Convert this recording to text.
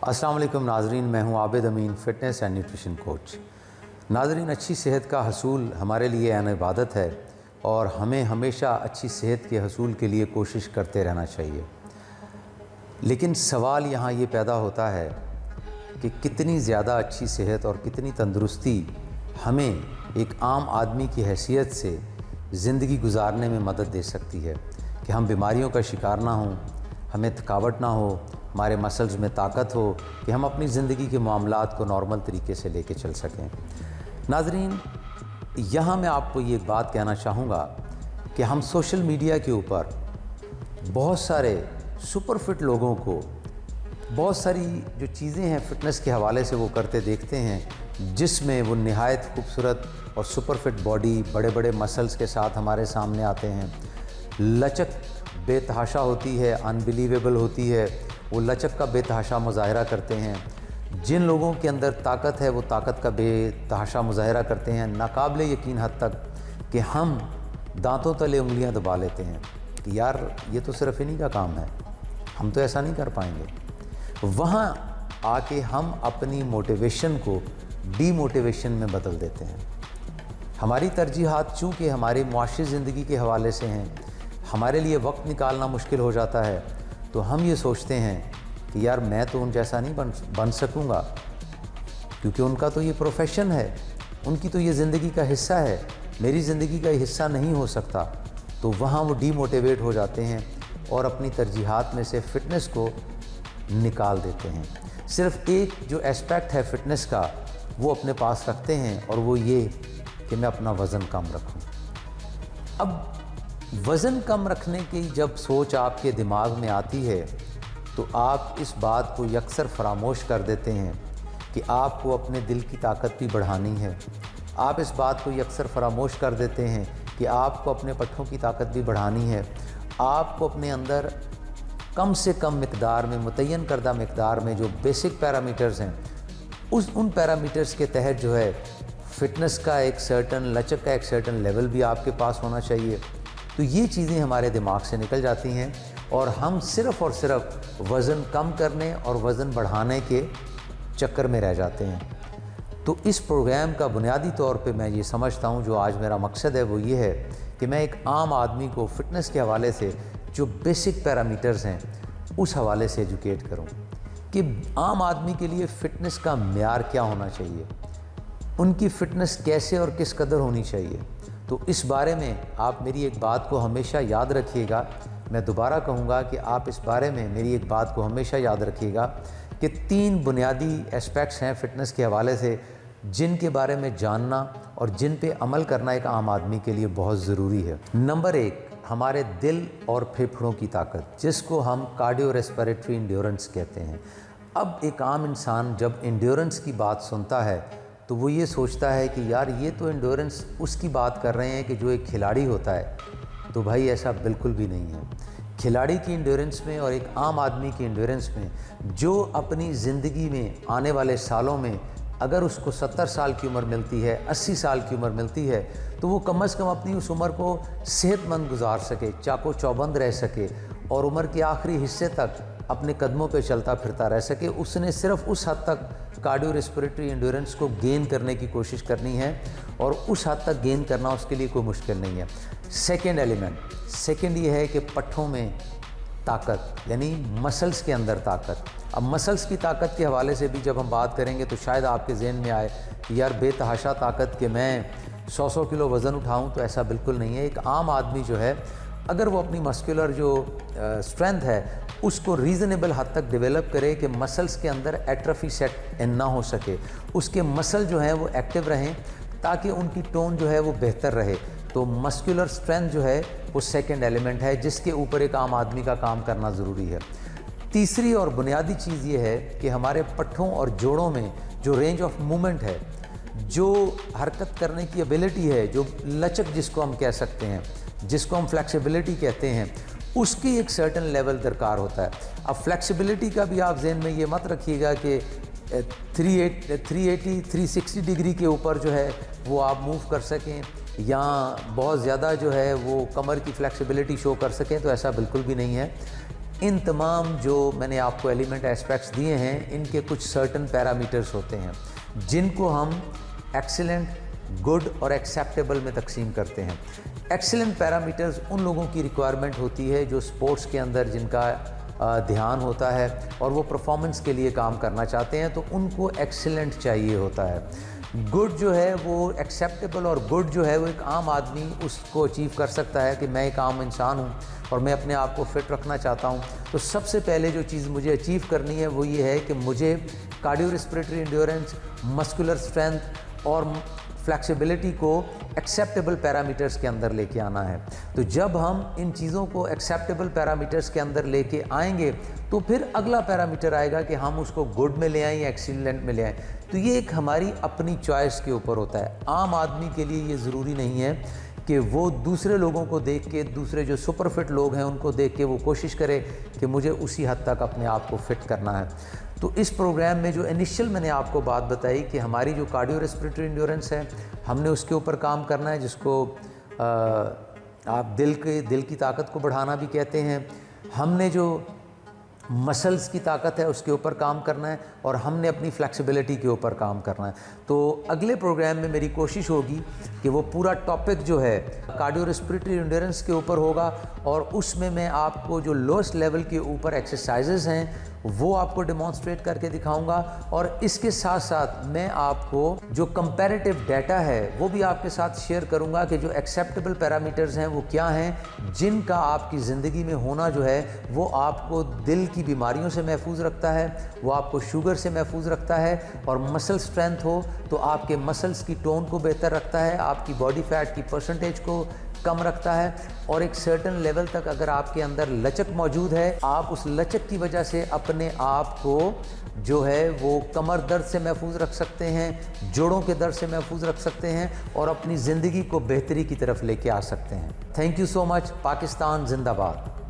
अस्सलाम वालेकुम नाज़रीन, मैं हूं आबिद अमीन, फ़िटनेस एंड न्यूट्रिशन कोच। नाज़रीन, अच्छी सेहत का हसूल हमारे लिए आन इबादत है और हमें हमेशा अच्छी सेहत के हसूल के लिए कोशिश करते रहना चाहिए। लेकिन सवाल यहाँ ये पैदा होता है कि कितनी ज़्यादा अच्छी सेहत और कितनी तंदुरुस्ती हमें एक आम आदमी की हैसियत से ज़िंदगी गुजारने में मदद दे सकती है कि हम बीमारियों का शिकार ना हों, हमें थकावट ना हो, हमारे मसल्स में ताकत हो कि हम अपनी ज़िंदगी के मामलात को नॉर्मल तरीके से लेके चल सकें। नाज़रीन, यहाँ मैं आपको ये बात कहना चाहूँगा कि हम सोशल मीडिया के ऊपर बहुत सारे सुपर फिट लोगों को बहुत सारी जो चीज़ें हैं फ़िटनेस के हवाले से वो करते देखते हैं, जिसमें वो नहायत खूबसूरत और सुपर फिट बॉडी, बड़े बड़े मसल्स के साथ हमारे सामने आते हैं। लचक बेतहाशा होती है, अनबिलीवेबल होती है, वो लचक का बेतहाशा मुज़ाहिरा करते हैं। जिन लोगों के अंदर ताकत है वो ताकत का बेतहाशा मुज़ाहिरा करते हैं, नाकाबिले यकीन हद तक कि हम दांतों तले उंगलियां दबा लेते हैं कि यार ये तो सिर्फ इन्हीं का काम है, हम तो ऐसा नहीं कर पाएंगे। वहाँ आके हम अपनी मोटिवेशन को डीमोटिवेशन में बदल देते हैं। हमारी तरजीहात चूँकि हमारी मुआशी ज़िंदगी के हवाले से हैं, हमारे लिए वक्त निकालना मुश्किल हो जाता है, तो हम ये सोचते हैं कि यार मैं तो उन जैसा नहीं बन सकूँगा, क्योंकि उनका तो ये प्रोफेशन है, उनकी तो ये ज़िंदगी का हिस्सा है, मेरी ज़िंदगी का हिस्सा नहीं हो सकता। तो वहाँ वो डीमोटिवेट हो जाते हैं और अपनी तरजीहात में से फ़िटनेस को निकाल देते हैं। सिर्फ एक जो एस्पेक्ट है फ़िटनेस का वो अपने पास रखते हैं, और वो ये कि मैं अपना वज़न कम रखूँ। अब वज़न कम रखने की जब सोच आपके दिमाग में आती है तो आप इस बात को यकसर फरामोश कर देते हैं कि आपको अपने दिल की ताकत भी बढ़ानी है। आप इस बात को यकसर फरामोश कर देते हैं कि आपको अपने पट्ठों की ताकत भी बढ़ानी है। आपको अपने अंदर कम से कम मिक़दार में, मुतय्यन करदा मिक़दार में जो बेसिक पैरामीटर्स हैं, उन पैरामीटर्स के तहत जो है फ़िटनेस का एक सर्टन, लचक का एक सर्टन लेवल भी आपके पास होना चाहिए। तो ये चीज़ें हमारे दिमाग से निकल जाती हैं और हम सिर्फ़ और सिर्फ वज़न कम करने और वज़न बढ़ाने के चक्कर में रह जाते हैं। तो इस प्रोग्राम का बुनियादी तौर पे मैं ये समझता हूँ, जो आज मेरा मकसद है वो ये है कि मैं एक आम आदमी को फ़िटनेस के हवाले से जो बेसिक पैरामीटर्स हैं उस हवाले से एजुकेट करूँ कि आम आदमी के लिए फ़िटनेस का म्यार क्या होना चाहिए, उनकी फ़िटनेस कैसे और किस कदर होनी चाहिए। तो इस बारे में आप मेरी एक बात को हमेशा याद रखिएगा। मैं दोबारा कहूँगा कि आप इस बारे में मेरी एक बात को हमेशा याद रखिएगा कि 3 बुनियादी एस्पेक्ट्स हैं फ़िटनेस के हवाले से, जिनके बारे में जानना और जिन पे अमल करना एक आम आदमी के लिए बहुत ज़रूरी है। नंबर 1, हमारे दिल और फेफड़ों की ताकत, जिसको हम कार्डियो रेस्पिरेटरी इंड्योरेंस कहते हैं। अब एक आम इंसान जब इंड्योरेंस की बात सुनता है तो वो ये सोचता है कि यार ये तो एंड्योरेंस उसकी बात कर रहे हैं कि जो एक खिलाड़ी होता है। तो भाई ऐसा बिल्कुल भी नहीं है। खिलाड़ी की एंड्योरेंस में और एक आम आदमी की एंड्योरेंस में, जो अपनी ज़िंदगी में आने वाले सालों में अगर उसको 70 साल की उम्र मिलती है, 80 साल की उम्र मिलती है, तो वो कम से कम अपनी उस उम्र को सेहतमंद गुजार सके, चाको चौबंद रह सके और उम्र के आखिरी हिस्से तक अपने कदमों पे चलता फिरता रह सके। उसने सिर्फ उस हद तक कार्डियो रेस्पिरेटरी एंड्योरेंस को गेन करने की कोशिश करनी है, और उस हद तक गेन करना उसके लिए कोई मुश्किल नहीं है। सेकंड ये है कि पट्ठों में ताकत, यानी मसल्स के अंदर ताकत। अब मसल्स की ताकत के हवाले से भी जब हम बात करेंगे तो शायद आपके जहन में आए कि यार बेतहाशा ताकत कि मैं 100 किलो वज़न उठाऊँ, तो ऐसा बिल्कुल नहीं है। एक आम आदमी जो है, अगर वो अपनी मस्कुलर जो स्ट्रेंथ है उसको रीज़नेबल हद तक डेवलप करे कि मसल्स के अंदर एट्रोफी सेट ना हो सके, उसके मसल जो हैं वो एक्टिव रहें ताकि उनकी टोन जो है वो बेहतर रहे, तो मस्कुलर स्ट्रेंथ जो है वो सेकंड एलिमेंट है जिसके ऊपर एक आम आदमी का काम करना ज़रूरी है। तीसरी और बुनियादी चीज़ ये है कि हमारे पट्ठों और जोड़ों में जो रेंज ऑफ मूवमेंट है, जो हरकत करने की एबिलिटी है, जो लचक जिसको हम कह सकते हैं, जिसको हम फ्लेक्सिबिलिटी कहते हैं, उसकी एक सर्टन लेवल दरकार होता है। अब फ्लेक्सिबिलिटी का भी आप ज़हन में ये मत रखिएगा कि 360 डिग्री के ऊपर जो है वो आप मूव कर सकें, या बहुत ज़्यादा जो है वो कमर की फ्लेक्सिबिलिटी शो कर सकें, तो ऐसा बिल्कुल भी नहीं है। ان تمام جو میں نے آپ کو ایلیمنٹ ایسپیکٹس دیے ہیں ان کے کچھ سرٹن پیرامیٹرز ہوتے ہیں جن کو ہم ایکسیلنٹ، گڈ اور ایکسیپٹیبل میں تقسیم کرتے ہیں۔ ایکسیلنٹ پیرامیٹرز ان لوگوں کی ریکوائرمنٹ ہوتی ہے جو سپورٹس کے اندر جن کا دھیان ہوتا ہے اور وہ پرفارمنس کے لیے کام کرنا چاہتے ہیں تو ان کو ایکسیلنٹ چاہیے ہوتا ہے۔ گڈ جو ہے وہ ایکسیپٹیبل اور گڈ جو ہے وہ ایک عام آدمی اس کو اچیو کر سکتا ہے کہ میں ایک عام انسان ہوں اور میں اپنے آپ کو فٹ رکھنا چاہتا ہوں، تو سب سے پہلے جو چیز مجھے اچیو کرنی ہے وہ یہ ہے کہ مجھے cardio respiratory endurance, muscular strength اور فلیکسیبلٹی کو ایکسیپٹیبل پیرامیٹرز کے اندر لے کے آنا ہے۔ تو جب ہم ان چیزوں کو ایکسیپٹیبل پیرامیٹرز کے اندر لے کے آئیں گے تو پھر اگلا پیرامیٹر آئے گا کہ ہم اس کو گڈ میں لے آئیں یا ایکسیلنٹ میں لے آئیں۔ تو یہ ایک ہماری اپنی چوائس کے اوپر ہوتا ہے۔ عام آدمی کے لیے یہ ضروری نہیں ہے کہ وہ دوسرے لوگوں کو دیکھ کے، دوسرے جو سپر فٹ لوگ ہیں ان کو دیکھ کے وہ کوشش کرے کہ مجھے اسی حد تک اپنے آپ کو فٹ کرنا ہے۔ تو اس پروگرام میں جو انیشل میں نے آپ کو بات بتائی کہ ہماری جو کارڈیو ریسپریٹری انڈیورنس ہے ہم نے اس کے اوپر کام کرنا ہے، جس کو آپ دل کی طاقت کو بڑھانا بھی کہتے ہیں۔ ہم نے جو مسلز کی طاقت ہے اس کے اوپر کام کرنا ہے اور ہم نے اپنی فلیکسیبلٹی کے اوپر کام کرنا ہے۔ تو اگلے پروگرام میں میری کوشش ہوگی کہ وہ پورا ٹاپک جو ہے کارڈیو ریسپریٹری انڈیورنس کے اوپر ہوگا اور اس میں آپ کو جو لوسٹ لیول کے اوپر ایکسرسائزز ہیں وہ آپ کو ڈیمانسٹریٹ کر کے دکھاؤں گا، اور اس کے ساتھ ساتھ میں آپ کو جو کمپیریٹیو ڈیٹا ہے وہ بھی آپ کے ساتھ شیئر کروں گا کہ جو ایکسیپٹیبل پیرامیٹرز ہیں وہ کیا ہیں جن کا آپ کی زندگی میں ہونا جو ہے وہ آپ کو دل کی بیماریوں سے محفوظ رکھتا ہے، وہ آپ کو شوگر سے محفوظ رکھتا ہے، اور مسل اسٹرینتھ ہو تو آپ کے مسلز کی ٹون کو بہتر رکھتا ہے، آپ کی باڈی فیٹ کی پرسنٹیج کو کم رکھتا ہے، اور ایک سرٹن لیول تک اگر آپ کے اندر لچک موجود ہے آپ اس لچک کی وجہ سے اپنے آپ کو جو ہے وہ کمر درد سے محفوظ رکھ سکتے ہیں، جوڑوں کے درد سے محفوظ رکھ سکتے ہیں، اور اپنی زندگی کو بہتری کی طرف لے کے آ سکتے ہیں۔ تھینک یو سو مچ۔ پاکستان زندہ باد۔